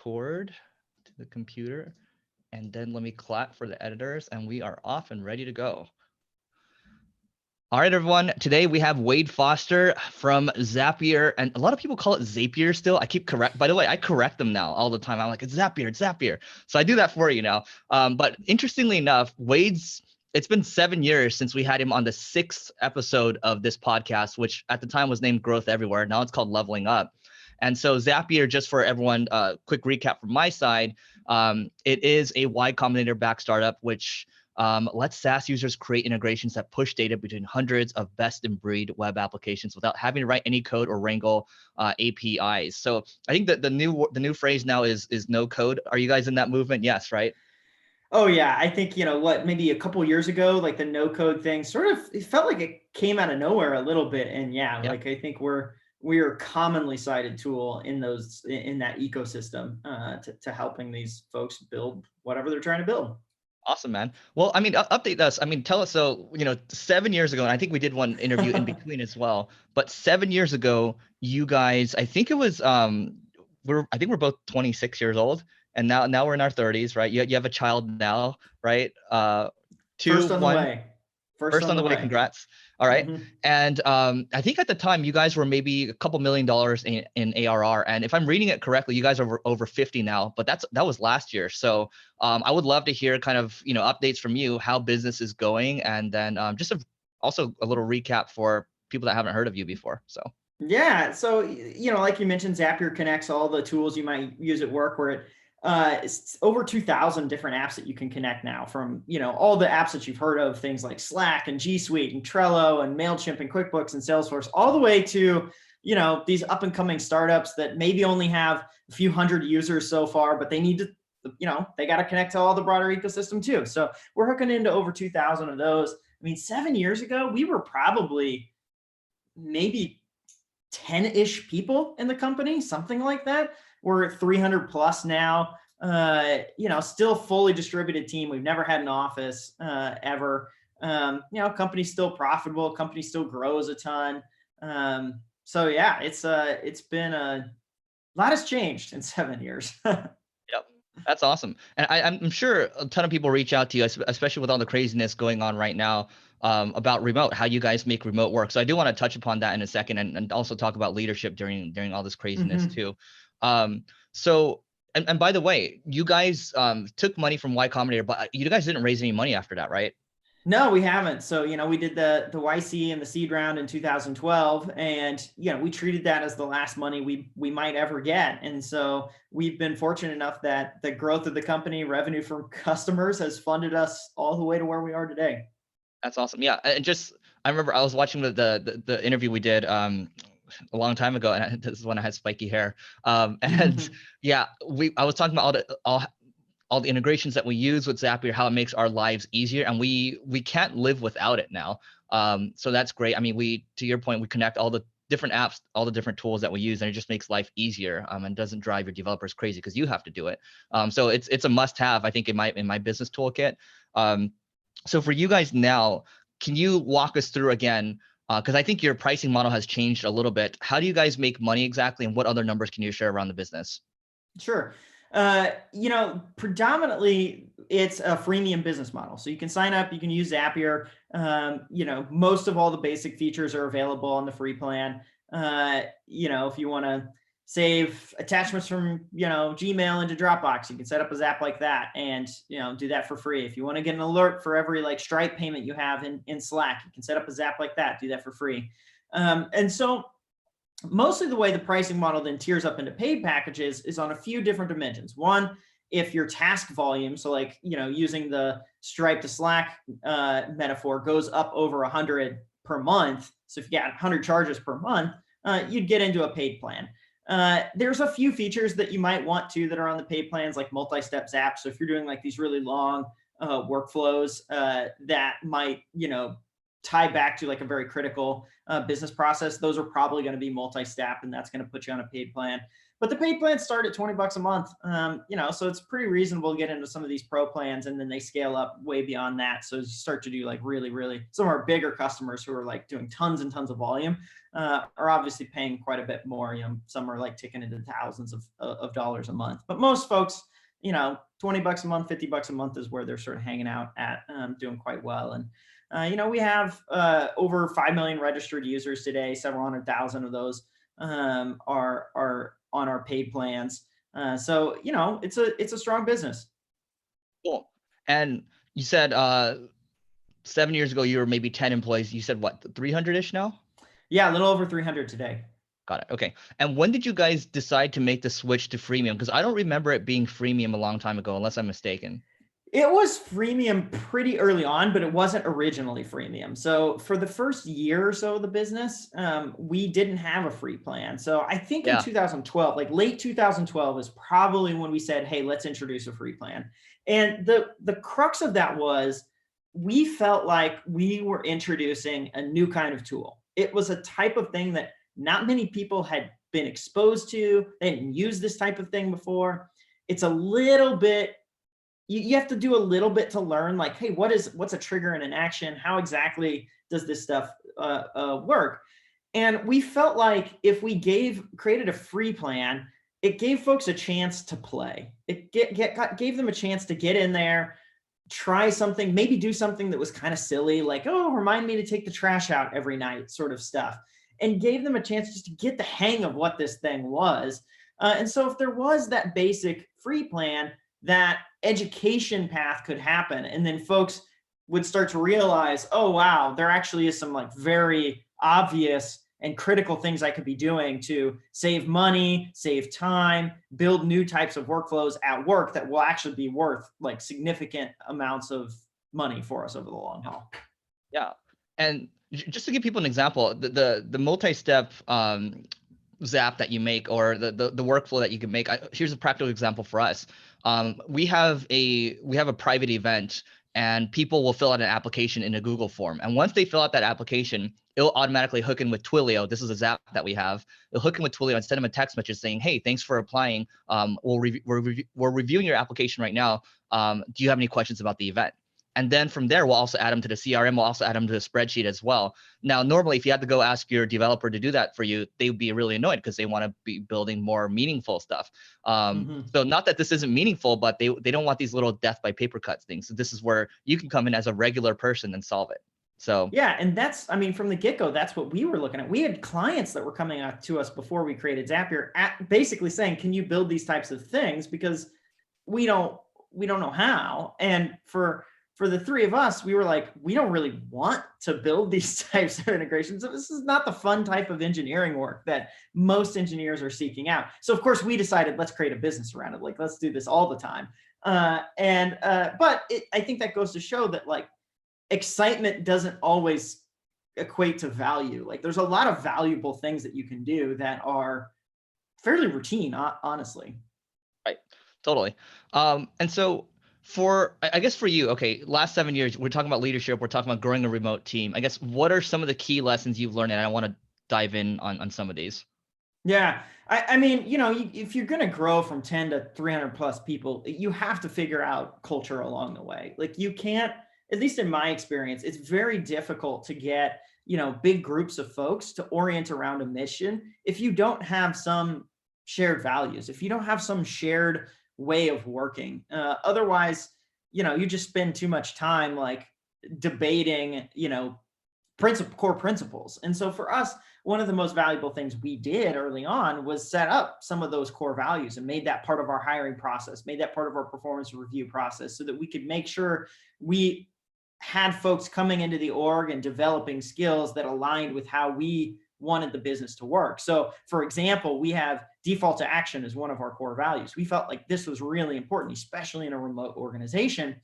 record to the computer, and then let me clap for the editors, and we are off and ready to go. All right, everyone. Today we have Wade Foster from Zapier, and a lot of people call it Zapier still. By the way, I correct them now all the time. I'm like, it's Zapier, it's Zapier. So I do that for you now. But interestingly enough, it's been 7 years since we had him on the 6th episode of this podcast, which at the time was named Growth Everywhere. Now it's called Leveling Up. And so Zapier, just for everyone, quick recap from my side, it is a Y Combinator backed startup, which lets SaaS users create integrations that push data between hundreds of best-in-breed web applications without having to write any code or wrangle APIs. So I think that the new phrase now is no code. Are you guys in that movement? Yes, right? Oh yeah, I think maybe a couple years ago, like the no code thing, it felt like it came out of nowhere a little bit, and like I think we are a commonly cited tool in that ecosystem to helping these folks build whatever they're trying to build. Awesome, man. Well, I mean, update us. I mean, tell us. So, 7 years ago, and I think we did one interview in between as well. But 7 years ago, you guys, I think it was, I think we're both 26 years old, and now we're in our 30s, right? You have a child now, right? First on the way. First on the way. Congrats. All right. Mm-hmm. And I think at the time you guys were maybe a couple $1 million in ARR. And if I'm reading it correctly, you guys are over 50 now, but that was last year. So I would love to hear kind of, updates from you, how business is going. And then also a little recap for people that haven't heard of you before. So. Yeah. So, like you mentioned, Zapier connects all the tools you might use at work, where it's over 2,000 different apps that you can connect now, from, all the apps that you've heard of, things like Slack and G Suite and Trello and MailChimp and QuickBooks and Salesforce, all the way to, these up and coming startups that maybe only have a few hundred users so far, but they need to, they got to connect to all the broader ecosystem too. So we're hooking into over 2,000 of those. I mean, 7 years ago, we were probably maybe 10-ish people in the company, something like that. We're at 300 plus now, still fully distributed team. We've never had an office ever. Company's still profitable. Company still grows a ton. So yeah, it's been a lot has changed in 7 years. Yep. That's awesome. And I'm sure a ton of people reach out to you, especially with all the craziness going on right now, about remote, how you guys make remote work. So I do want to touch upon that in a second, and also talk about leadership during all this craziness too. So, and by the way, you guys took money from Y Combinator, but you guys didn't raise any money after that, right? No, we haven't. So, we did the YC and the seed round in 2012, and, we treated that as the last money we might ever get. And so we've been fortunate enough that the growth of the company, revenue from customers, has funded us all the way to where we are today. That's awesome. Yeah. And I remember I was watching the interview we did a long time ago, and this is when I had spiky hair. And yeah, I was talking about all the integrations that we use with Zapier, how it makes our lives easier, and we can't live without it now. So that's great. I mean, to your point, we connect all the different apps, all the different tools that we use, and it just makes life easier, and doesn't drive your developers crazy because you have to do it. So it's a must-have, I think, in my business toolkit. So for you guys now, can you walk us through again? Because I think your pricing model has changed a little bit. How do you guys make money exactly, and what other numbers can you share around the business? Sure. Predominantly it's a freemium business model. So you can sign up, you can use Zapier. Most of all the basic features are available on the free plan. If you want to save attachments from, Gmail into Dropbox, you can set up a Zap like that and, do that for free. If you want to get an alert for every Stripe payment you have in Slack, you can set up a Zap like that, do that for free. And so mostly the way the pricing model then tiers up into paid packages is on a few different dimensions. One, if your task volume, so using the Stripe to Slack metaphor, goes up over 100 per month. So if you got 100 charges per month, you'd get into a paid plan. There's a few features that you might want to that are on the paid plans, like multi-step Zap. So if you're doing these really long workflows that might, tie back to a very critical business process, those are probably going to be multi-step, and that's going to put you on a paid plan. but the paid plans start at 20 bucks a month. So it's pretty reasonable to get into some of these pro plans, and then they scale up way beyond that. So as you start to do like really some of our bigger customers who are like doing tons and tons of volume are obviously paying quite a bit more. Some are like ticking into thousands of dollars a month, but most folks, 20 bucks a month, 50 bucks a month is where they're sort of hanging out at, doing quite well. And we have over 5 million registered users today. Several 100,000 of those are on our paid plans. So it's a strong business. Cool. And you said 7 years ago you were maybe 10 employees. You said what, 300-ish now? Yeah, a little over 300 today. Got it. Okay. And when did you guys decide to make the switch to freemium? Because I don't remember it being freemium a long time ago, unless I'm mistaken. It was freemium pretty early on, but it wasn't originally freemium. So for the first year or so of the business, we didn't have a free plan. So I think in 2012, like late 2012 is probably when we said, hey, let's introduce a free plan. And the crux of that was we felt like we were introducing a new kind of tool. It was a type of thing that not many people had been exposed to. They didn't use this type of thing before. It's a little bit, you have to do a little bit to learn, like, hey, what's a trigger and an action? How exactly does this stuff work? And we felt like if we created a free plan, it gave folks a chance to play. It gave them a chance to get in there, try something, maybe do something that was kind of silly, like, oh, remind me to take the trash out every night, sort of stuff, and gave them a chance just to get the hang of what this thing was. And so if there was that basic free plan, that education path could happen. And then folks would start to realize, oh, wow, there actually is some like very obvious and critical things I could be doing to save money, save time, build new types of workflows at work that will actually be worth like significant amounts of money for us over the long haul. Yeah. And just to give people an example, the multi-step Zap that you make, or the workflow that you can make. Here's a practical example for us. We have a private event, and people will fill out an application in a Google form. And once they fill out that application, it'll automatically hook in with Twilio. This is a Zap that we have. It'll hook in with Twilio and send them a text message saying, hey, thanks for applying. We're reviewing your application right now. Do you have any questions about the event? And then from there, we'll also add them to the CRM. We'll also add them to the spreadsheet as well. Now, normally, if you had to go ask your developer to do that for you, they would be really annoyed because they want to be building more meaningful stuff. So not that this isn't meaningful, but they don't want these little death by paper cuts things. So this is where you can come in as a regular person and solve it. So yeah, and that's, I mean, from the get-go, that's what we were looking at. We had clients that were coming out to us before we created Zapier, basically saying, can you build these types of things? Because we don't know how. And for the three of us, we were like, we don't really want to build these types of integrations. So this is not the fun type of engineering work that most engineers are seeking out. So of course we decided, let's create a business around it. Like, let's do this all the time. But I think that goes to show that like excitement doesn't always equate to value. Like there's a lot of valuable things that you can do that are fairly routine, honestly. Right. Totally. And so I guess for you, okay, last 7 years, we're talking about leadership, we're talking about growing a remote team. I guess, what are some of the key lessons you've learned? And I want to dive in on some of these. Yeah. I mean, if you're going to grow from 10 to 300 plus people, you have to figure out culture along the way. Like you can't, at least in my experience, it's very difficult to get, big groups of folks to orient around a mission if you don't have some shared values, if you don't have some shared way of working. Otherwise, you just spend too much time like debating, core principles. And so for us, one of the most valuable things we did early on was set up some of those core values and made that part of our hiring process, made that part of our performance review process, so that we could make sure we had folks coming into the org and developing skills that aligned with how we wanted the business to work. So for example, we have default to action as one of our core values. We felt like this was really important, especially in a remote organization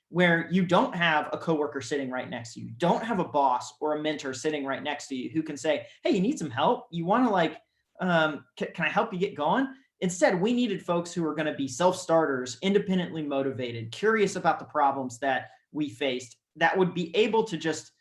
where you don't have a coworker sitting right next to you, don't have a boss or a mentor sitting right next to you who can say, hey, you need some help? You want to can I help you get going? Instead, we needed folks who are going to be self-starters, independently motivated, curious about the problems that we faced, that would be able to just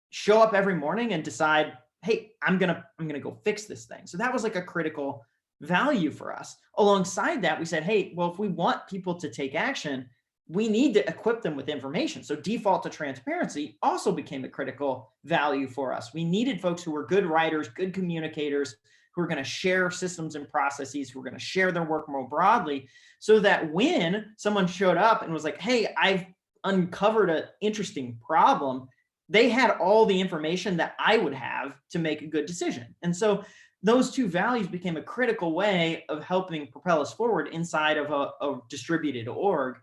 show up every morning and decide, hey, I'm gonna go fix this thing. So that was like a critical value for us. Alongside that, we said, hey, well, if we want people to take action, we need to equip them with information. So default to transparency also became a critical value for us. We needed folks who were good writers, good communicators, who are going to share systems and processes, who are going to share their work more broadly, so that when someone showed up and was like, hey, I've uncovered an interesting problem, they had all the information that I would have to make a good decision. And so those two values became a critical way of helping propel us forward inside of a distributed org.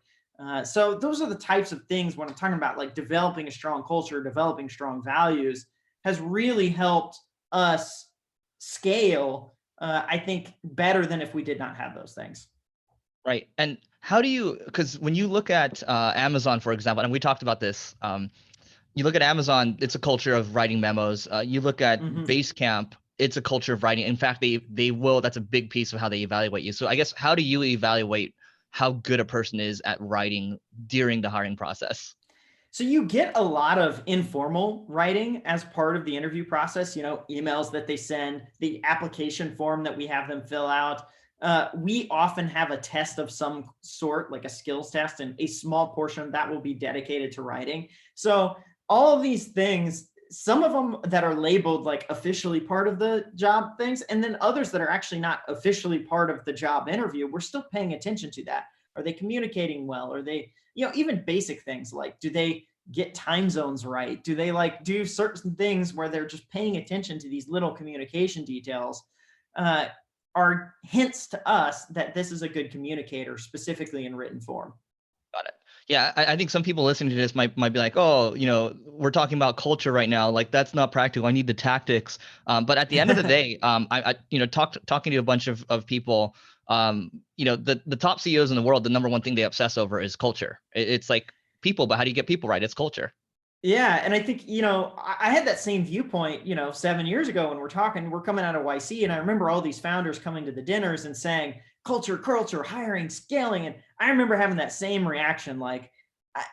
So those are the types of things when I'm talking about like developing a strong culture, developing strong values has really helped us scale, I think, better than if we did not have those things. Right. And how do you, because when you look at Amazon, for example, and we talked about this, you look at Amazon, it's a culture of writing memos. You look at Basecamp, it's a culture of writing. In fact, they will, that's a big piece of how they evaluate you. So I guess, how do you evaluate how good a person is at writing during the hiring process? So you get a lot of informal writing as part of the interview process, emails that they send, the application form that we have them fill out. We often have a test of some sort, like a skills test, and a small portion of that will be dedicated to writing. So all of these things, some of them that are labeled like officially part of the job things, and then others that are actually not officially part of the job interview, we're still paying attention to that. Are they communicating well? Are they, even basic things like, do they get time zones right? Do they like do certain things where they're just paying attention to these little communication details? Are hints to us that this is a good communicator, specifically in written form. Got it. Yeah, I think some people listening to this might be like, oh, we're talking about culture right now. Like, that's not practical. I need the tactics. But at the end of the day, talking to a bunch of people, the top CEOs in the world, the number one thing they obsess over is culture. It's like people, but how do you get people right? It's culture. Yeah. And I think, I had that same viewpoint, 7 years ago when we're coming out of YC. And I remember all these founders coming to the dinners and saying, culture, hiring, scaling. And I remember having that same reaction, like,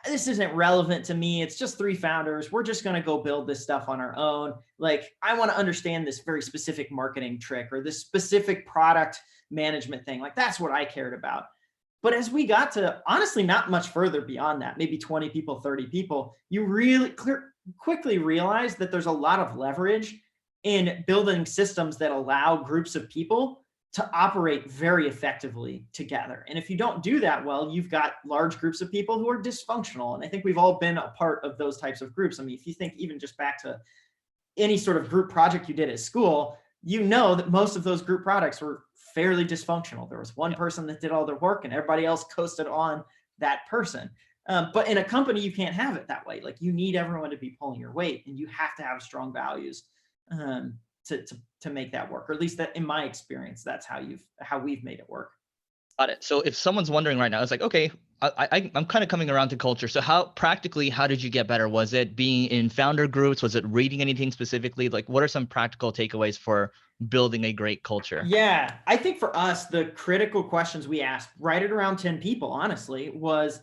this isn't relevant to me. It's just 3 founders. We're just going to go build this stuff on our own. Like, I want to understand this very specific marketing trick or this specific product management thing. Like, that's what I cared about. But as we got to, honestly, not much further beyond that, maybe 20 people, 30 people, you really quickly realize that there's a lot of leverage in building systems that allow groups of people to operate very effectively together. And if you don't do that well, you've got large groups of people who are dysfunctional. And I think we've all been a part of those types of groups. I mean, if you think even just back to any sort of group project you did at school, you know that most of those group products were fairly dysfunctional. There was one person that did all their work and everybody else coasted on that person. But in a company, you can't have it that way. Like, you need everyone to be pulling your weight, and you have to have strong values to make that work. Or at least that, in my experience, that's how we've made it work. Got it. So if someone's wondering right now, it's like, okay, I'm kind of coming around to culture. So how did you get better? Was it being in founder groups? Was it reading anything specifically? Like, what are some practical takeaways for building a great culture? Yeah, I think for us, the critical questions we asked right at around 10 people, honestly, was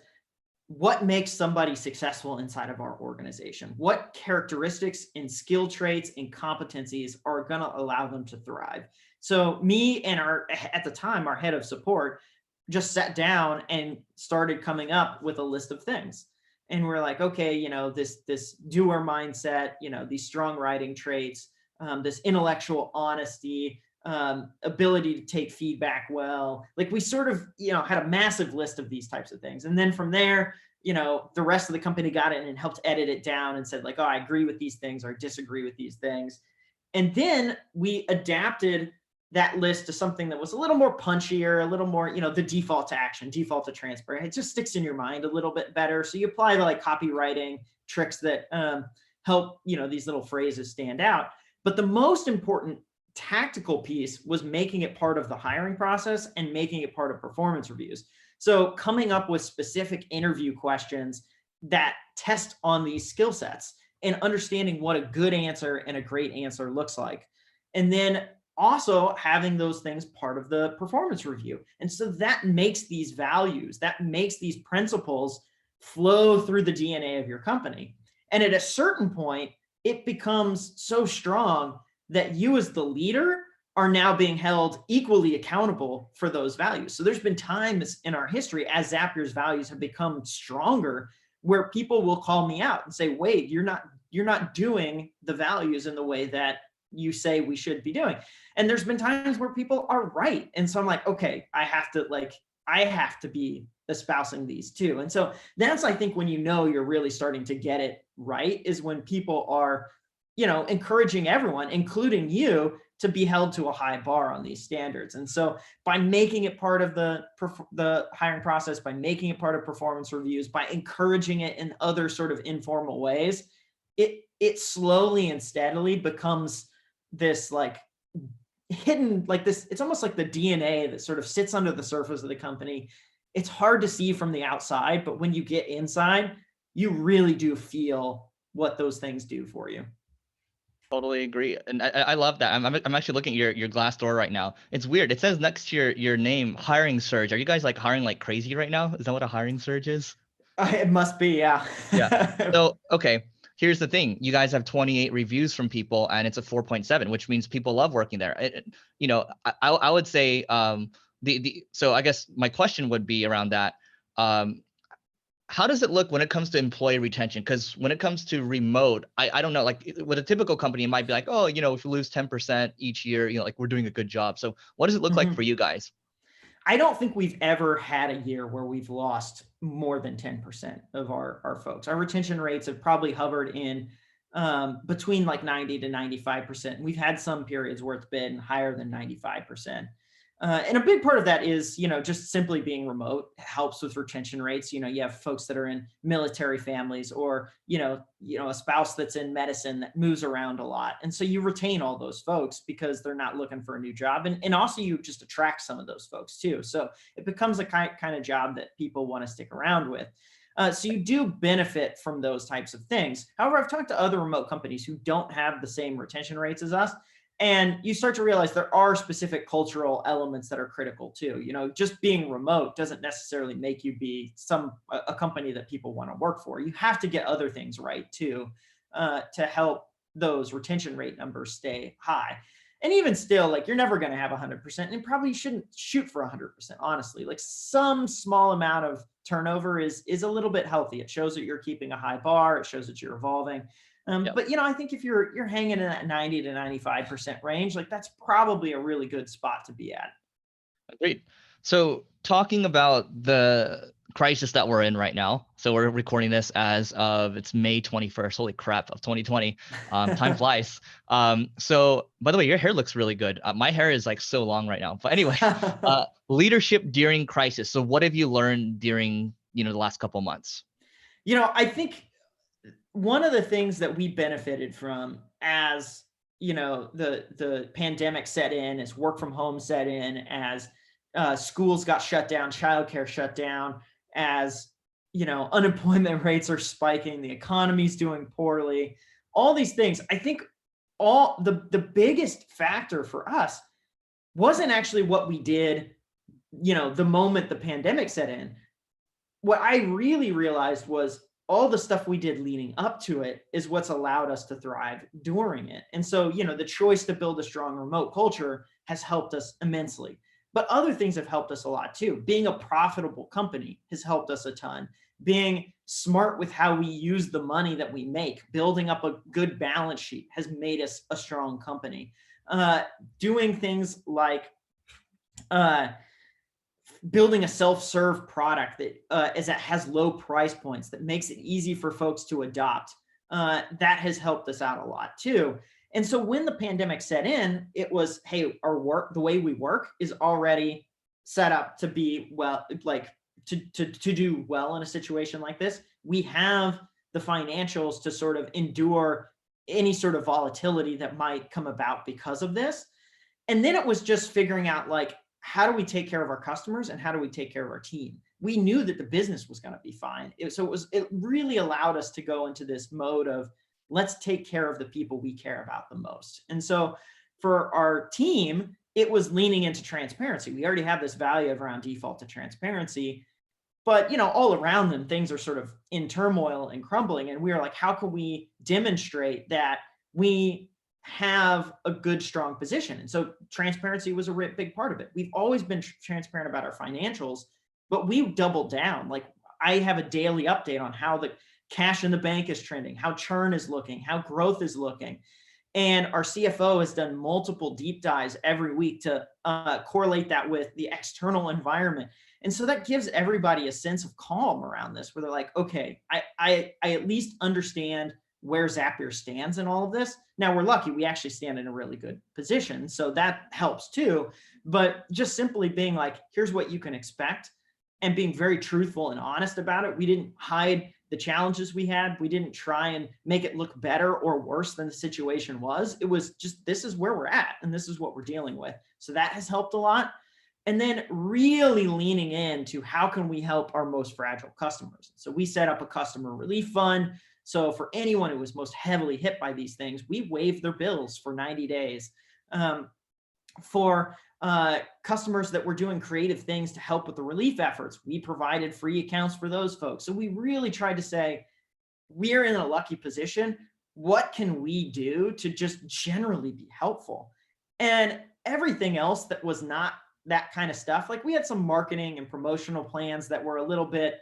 what makes somebody successful inside of our organization? What characteristics and skill traits and competencies are going to allow them to thrive? So me and at the time, our head of support just sat down and started coming up with a list of things. And we're like, okay, this doer mindset, these strong writing traits, this intellectual honesty, ability to take feedback well. Like, we sort of, had a massive list of these types of things. And then from there, the rest of the company got in and helped edit it down and said, like, oh, I agree with these things or I disagree with these things. And then we adapted that list to something that was a little more punchier, a little more, the default to action, default to transparent. It just sticks in your mind a little bit better. So you apply the like copywriting tricks that help, these little phrases stand out. But the most important tactical piece was making it part of the hiring process and making it part of performance reviews. So coming up with specific interview questions that test on these skill sets and understanding what a good answer and a great answer looks like. And then also having those things part of the performance review. And so that makes these values, that makes these principles flow through the DNA of your company. And at a certain point, it becomes so strong that you as the leader are now being held equally accountable for those values. So there's been times in our history as Zapier's values have become stronger where people will call me out and say, Wade, you're not doing the values in the way that you say we should be doing. And there's been times where people are right. And so I'm like, okay, I have to be espousing these too. And so that's, I think, when you're really starting to get it right, is when people are, encouraging everyone, including you, to be held to a high bar on these standards. And so by making it part of the hiring process, by making it part of performance reviews, by encouraging it in other sort of informal ways, it slowly and steadily becomes this like hidden, like this, it's almost like the DNA that sort of sits under the surface of the company. It's hard to see from the outside, but when you get inside, you really do feel what those things do for you. Totally agree, and I love that. I'm actually looking at your Glassdoor right now. It's weird. It says next to your name, hiring surge. Are you guys like hiring like crazy right now? Is that what a hiring surge is? It must be, yeah. Yeah. So okay, here's the thing. You guys have 28 reviews from people, and it's a 4.7, which means people love working there. I would say so I guess my question would be around that. How does it look when it comes to employee retention? Because when it comes to remote, I don't know, like with a typical company, it might be like, oh, if you lose 10% each year, like we're doing a good job. So what does it look like for you guys? I don't think we've ever had a year where we've lost more than 10% of our folks. Our retention rates have probably hovered in between like 90 to 95%. We've had some periods where it's been higher than 95%. And a big part of that is, just simply being remote helps with retention rates. You have folks that are in military families, or, a spouse that's in medicine that moves around a lot. And so you retain all those folks because they're not looking for a new job. And also you just attract some of those folks too. So it becomes a kind of job that people want to stick around with. So you do benefit from those types of things. However, I've talked to other remote companies who don't have the same retention rates as us. And you start to realize there are specific cultural elements that are critical too. Just being remote doesn't necessarily make you be a company that people want to work for. You have to get other things right too, to help those retention rate numbers stay high. And even still, like, you're never going to have 100%, and probably shouldn't shoot for 100%. Honestly, like, some small amount of turnover is a little bit healthy. It shows that you're keeping a high bar. It shows that you're evolving. Yep. But I think if you're hanging in that 90 to 95% range, like, that's probably a really good spot to be at. Agreed. So talking about the crisis that we're in right now. So we're recording this as of, it's May 21st. Holy crap, of 2020. Time flies. So by the way, your hair looks really good. My hair is like so long right now. But anyway, leadership during crisis. So what have you learned during, the last couple months? I think one of the things that we benefited from as, the pandemic set in, as work from home set in, as schools got shut down, childcare shut down, as, unemployment rates are spiking, the economy's doing poorly, all these things. I think all the biggest factor for us wasn't actually what we did, the moment the pandemic set in. What I really realized was all the stuff we did leading up to it is what's allowed us to thrive during it. And so, the choice to build a strong remote culture has helped us immensely. But other things have helped us a lot too. Being a profitable company has helped us a ton. Being smart with how we use the money that we make, building up a good balance sheet has made us a strong company. Doing things like building a self-serve product that has low price points, that makes it easy for folks to adopt. That has helped us out a lot too. And so when the pandemic set in, it was, hey, our work, the way we work is already set up to be, well, like to do well in a situation like this. We have the financials to sort of endure any sort of volatility that might come about because of this. And then it was just figuring out, like, how do we take care of our customers and how do we take care of our team? We knew that the business was going to be fine. It really allowed us to go into this mode of, let's take care of the people we care about the most. And so for our team, it was leaning into transparency. We already have this value of around default to transparency, but all around them, things are sort of in turmoil and crumbling. And we were like, how can we demonstrate that we have a good, strong position. And so transparency was a big part of it. We've always been transparent about our financials, but we've doubled down. Like, I have a daily update on how the cash in the bank is trending, how churn is looking, how growth is looking. And our CFO has done multiple deep dives every week to correlate that with the external environment. And so that gives everybody a sense of calm around this, where they're like, okay, I at least understand where Zapier stands in all of this. Now, we're lucky, we actually stand in a really good position, so that helps too. But just simply being like, here's what you can expect, and being very truthful and honest about it. We didn't hide the challenges we had. We didn't try and make it look better or worse than the situation was. It was just, this is where we're at and this is what we're dealing with. So that has helped a lot. And then really leaning into how can we help our most fragile customers. So we set up a customer relief fund. So for anyone who was most heavily hit by these things, we waived their bills for 90 days. For customers that were doing creative things to help with the relief efforts, we provided free accounts for those folks. So we really tried to say, we're in a lucky position. What can we do to just generally be helpful? And everything else that was not that kind of stuff, like we had some marketing and promotional plans that were a little bit,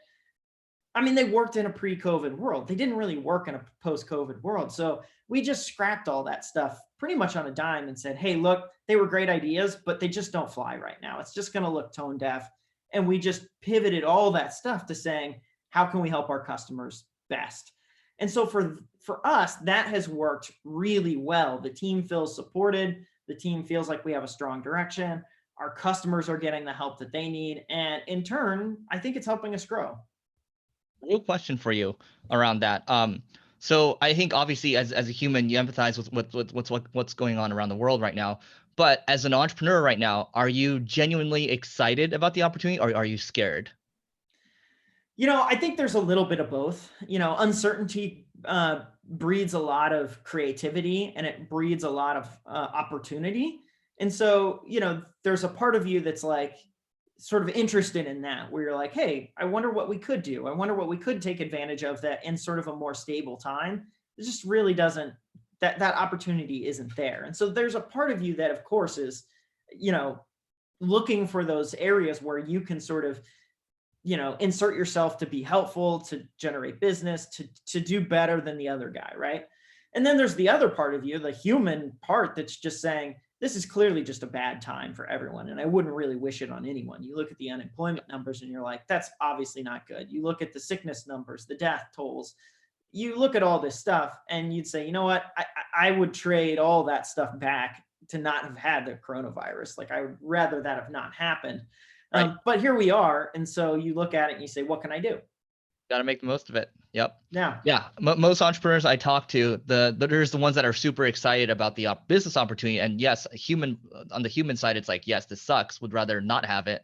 I mean, they worked in a pre-COVID world. They didn't really work in a post-COVID world. So we just scrapped all that stuff pretty much on a dime and said, hey, look, they were great ideas, but they just don't fly right now. It's just going to look tone deaf. And we just pivoted all that stuff to saying, how can we help our customers best? And so for us, that has worked really well. The team feels supported. The team feels like we have a strong direction. Our customers are getting the help that they need. And in turn, I think it's helping us grow. Real question for you around that. So I think obviously as a human, you empathize with what's going on around the world right now. But as an entrepreneur right now, are you genuinely excited about the opportunity, or are you scared? I think there's a little bit of both. Uncertainty breeds a lot of creativity, and it breeds a lot of opportunity. And so, there's a part of you that's like sort of interested in that, where you're like, hey, I wonder what we could do. I wonder what we could take advantage of that in sort of a more stable time. It just really doesn't, that opportunity isn't there. And so there's a part of you that, of course, is, looking for those areas where you can sort of, insert yourself to be helpful, to generate business, to do better than the other guy, right? And then there's the other part of you, the human part, that's just saying, this is clearly just a bad time for everyone, and I wouldn't really wish it on anyone. You look at the unemployment numbers and you're like, that's obviously not good. You look at the sickness numbers, the death tolls, you look at all this stuff and you'd say, you know what, I would trade all that stuff back to not have had the coronavirus. Like, I would rather that have not happened. Right. But here we are. And so you look at it and you say, what can I do? Got to make the most of it. Yep. Yeah. Yeah. Most entrepreneurs I talk to, there's the ones that are super excited about the business opportunity. And yes, on the human side, it's like, yes, this sucks, would rather not have it.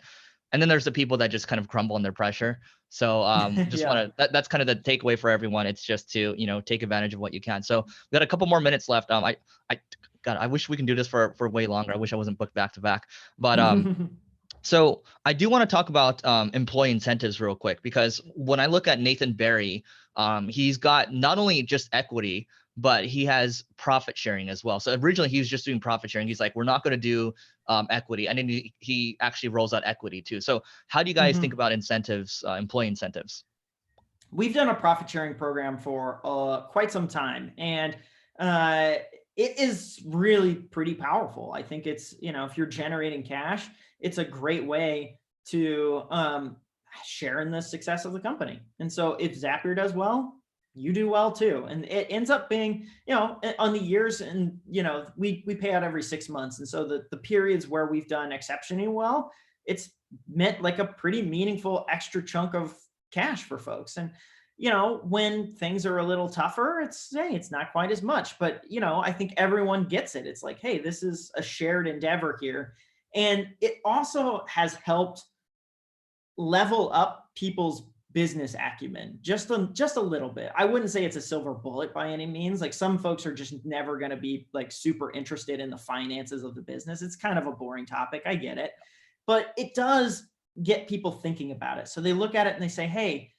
And then there's the people that just kind of crumble under pressure. So just Yeah. that's kind of the takeaway for everyone. It's just to, take advantage of what you can. So we got a couple more minutes left. I wish we can do this for way longer. I wish I wasn't booked back to back, but so I do want to talk about employee incentives real quick, because when I look at Nathan Barry, he's got not only just equity, but he has profit sharing as well. So originally he was just doing profit sharing. He's like, we're not going to do equity. And then he actually rolls out equity too. So how do you guys think about incentives, employee incentives? We've done a profit sharing program for quite some time, and it is really pretty powerful. I think it's, if you're generating cash, it's a great way to share in the success of the company. And so if Zapier does well, you do well too. And it ends up being, on the years, and, we pay out every 6 months. And so the periods where we've done exceptionally well, it's meant like a pretty meaningful extra chunk of cash for folks. And, when things are a little tougher, it's not quite as much, but, I think everyone gets it. It's like, hey, this is a shared endeavor here. And it also has helped level up people's business acumen just a little bit. I wouldn't say it's a silver bullet by any means. Like, some folks are just never going to be like super interested in the finances of the business. It's kind of a boring topic. I get it, but it does get people thinking about it. So they look at it and they say, hey,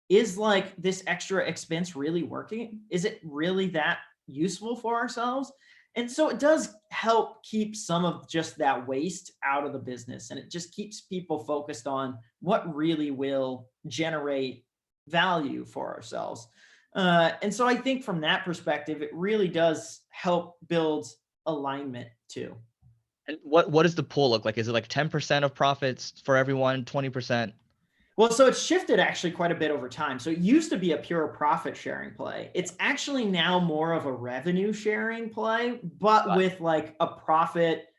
is like this extra expense really working? Is it really that useful for ourselves? And so it does help keep some of just that waste out of the business. And it just keeps people focused on what really will generate value for ourselves. And so I think from that perspective, it really does help build alignment too. And what does the pool look like? Is it like 10% of profits for everyone, 20%? Well, so it's shifted actually quite a bit over time. So it used to be a pure profit sharing play. It's actually now more of a revenue sharing play, but with like a profit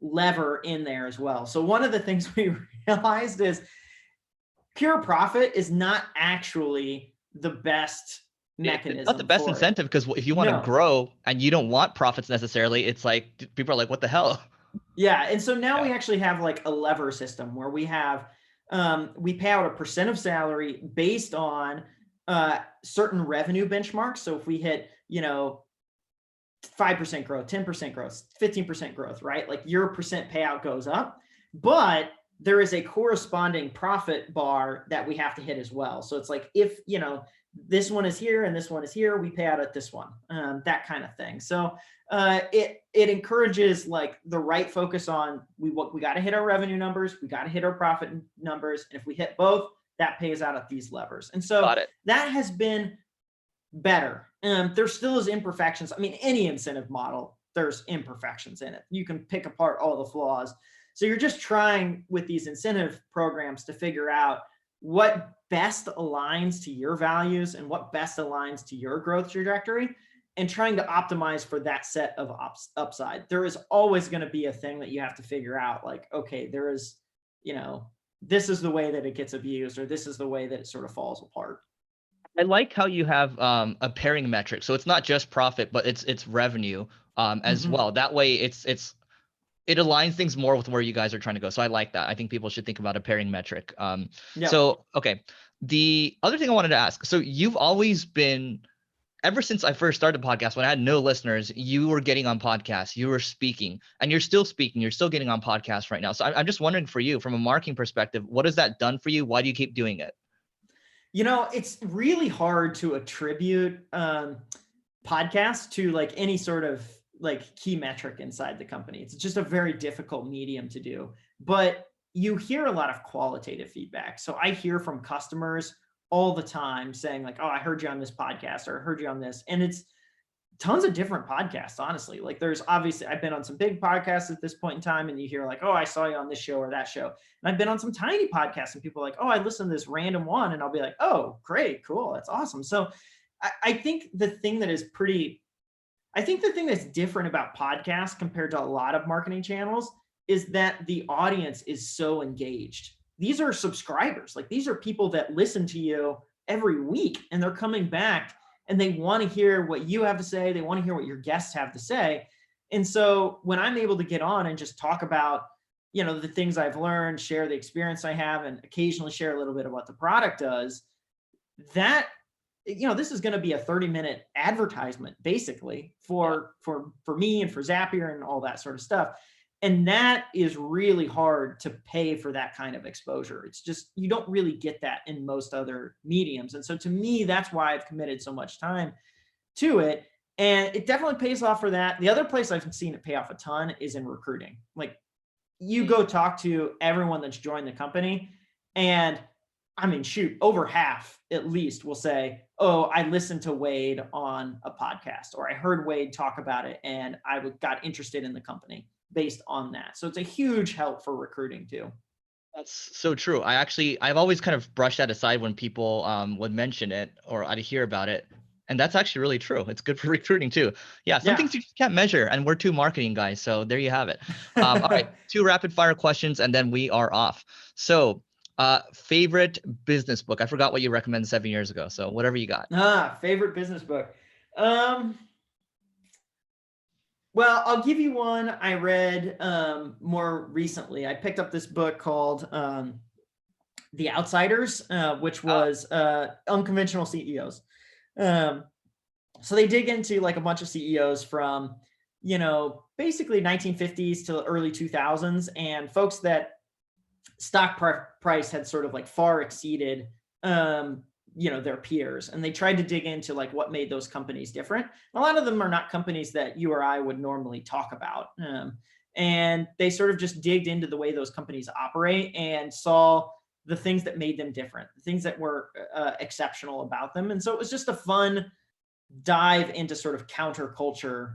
lever in there as well. So one of the things we realized is pure profit is not actually the best mechanism. It's not the best incentive, because if you want to grow and you don't want profits necessarily, it's like people are like, what the hell? Yeah. And so now we actually have like a lever system where we have we pay out a percent of salary based on certain revenue benchmarks. So if we hit, 5% growth, 10% growth, 15% growth, right? Like your percent payout goes up, but there is a corresponding profit bar that we have to hit as well. So it's like, if, this one is here and this one is here, we pay out at this one, that kind of thing. So it encourages like the right focus on we got to hit our revenue numbers, we got to hit our profit numbers, and if we hit both, that pays out at these levers. And so that has been better. There still is imperfections. I mean, any incentive model, there's imperfections in it. You can pick apart all the flaws. So you're just trying with these incentive programs to figure out what best aligns to your values and what best aligns to your growth trajectory, and trying to optimize for that set of upside. There is always going to be a thing that you have to figure out, like, okay, there is, this is the way that it gets abused, or this is the way that it sort of falls apart. I like how you have a pairing metric. So it's not just profit, but it's revenue as well. That way it aligns things more with where you guys are trying to go. So I like that. I think people should think about a pairing metric. So, okay. The other thing I wanted to ask, so you've always been, ever since I first started the podcast, when I had no listeners, you were getting on podcasts, you were speaking, and you're still speaking, you're still getting on podcasts right now. So I'm just wondering, for you, from a marketing perspective, what has that done for you? Why do you keep doing it? It's really hard to attribute podcasts to like any sort of like key metric inside the company. It's just a very difficult medium to do, but you hear a lot of qualitative feedback. So I hear from customers all the time saying like, oh, I heard you on this podcast, or I heard you on this. And it's tons of different podcasts, honestly. Like there's obviously, I've been on some big podcasts at this point in time, and you hear like, oh, I saw you on this show or that show. And I've been on some tiny podcasts, and people are like, oh, I listened to this random one. And I'll be like, oh, great, cool. That's awesome. So I think the thing that's different about podcasts compared to a lot of marketing channels is that the audience is so engaged. These are subscribers. Like these are people that listen to you every week, and they're coming back and they want to hear what you have to say. They want to hear what your guests have to say. And so when I'm able to get on and just talk about, the things I've learned, share the experience I have, and occasionally share a little bit of what the product does, that, this is going to be a 30-minute advertisement basically for me and for Zapier and all that sort of stuff. And that is really hard to pay for that kind of exposure. It's just, you don't really get that in most other mediums. And so to me, that's why I've committed so much time to it. And it definitely pays off for that. The other place I've seen it pay off a ton is in recruiting. Like you go talk to everyone that's joined the company, and I mean, shoot, over half at least will say, oh, I listened to Wade on a podcast, or I heard Wade talk about it and I got interested in the company based on that. So it's a huge help for recruiting too. That's so true. I've always kind of brushed that aside when people would mention it or I'd hear about it. And that's actually really true. It's good for recruiting too. Yeah, some things you just can't measure, and we're two marketing guys. So there you have it. All right, 2 rapid fire questions and then we are off. So favorite business book? I forgot what you recommended 7 years ago. So whatever you got. Favorite business book. Well, I'll give you one I read more recently. I picked up this book called The Outsiders, which was unconventional CEOs. So they dig into like a bunch of CEOs from, basically 1950s to the early 2000s, and folks that stock price had sort of like far exceeded their peers, and they tried to dig into like what made those companies different. A lot of them are not companies that you or I would normally talk about. And they sort of just digged into the way those companies operate and saw the things that made them different, the things that were exceptional about them. And so it was just a fun dive into sort of counterculture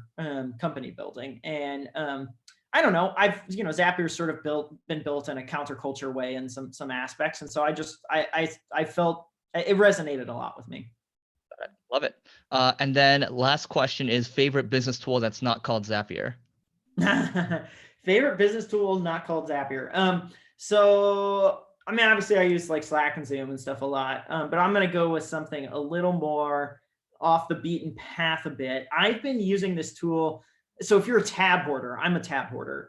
company building. And I don't know, Zapier's sort of been built in a counterculture way in some aspects. And so I felt it resonated a lot with me. Love it. And then last question is favorite business tool that's not called Zapier. Favorite business tool not called Zapier. So I mean, obviously I use like Slack and Zoom and stuff a lot, but I'm going to go with something a little more off the beaten path a bit. I've been using this tool. So if you're a tab hoarder, I'm a tab hoarder.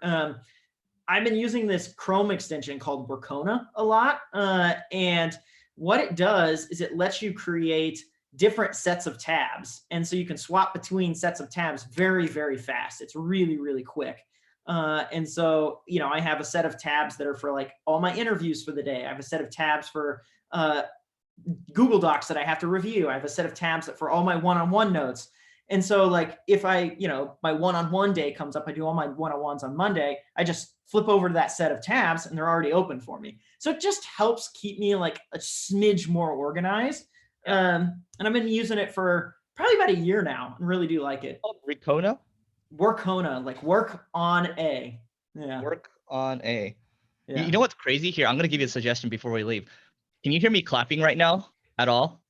I've been using this Chrome extension called Workona a lot. And what it does is it lets you create different sets of tabs. And so you can swap between sets of tabs very, very fast. It's really, really quick. And so, I have a set of tabs that are for like all my interviews for the day. I have a set of tabs for Google Docs that I have to review. I have a set of tabs for all my one-on-one notes. And so like if my one-on-one day comes up, I do all my one-on-ones on Monday, I just flip over to that set of tabs and they're already open for me. So it just helps keep me like a smidge more organized. And I've been using it for probably about a year now and really do like it. Workona? Workona, like work on a. Yeah. Work on a. Yeah. You know what's crazy here? I'm going to give you a suggestion before we leave. Can you hear me clapping right now at all?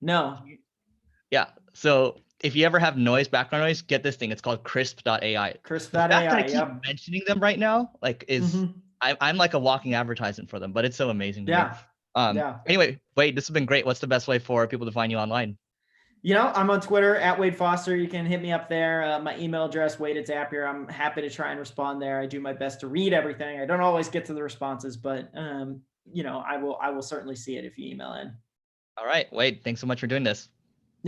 No. Yeah. So if you ever have background noise, get this thing. It's called Crisp.ai. Crisp.ai. The fact that I keep mentioning them right now, like I'm like a walking advertisement for them, but it's so amazing. To me. Anyway, Wade, this has been great. What's the best way for people to find you online? I'm on Twitter at Wade Foster. You can hit me up there. My email address, Wade@Zapier. I'm happy to try and respond there. I do my best to read everything. I don't always get to the responses, but I will certainly see it if you email in. All right, Wade, thanks so much for doing this.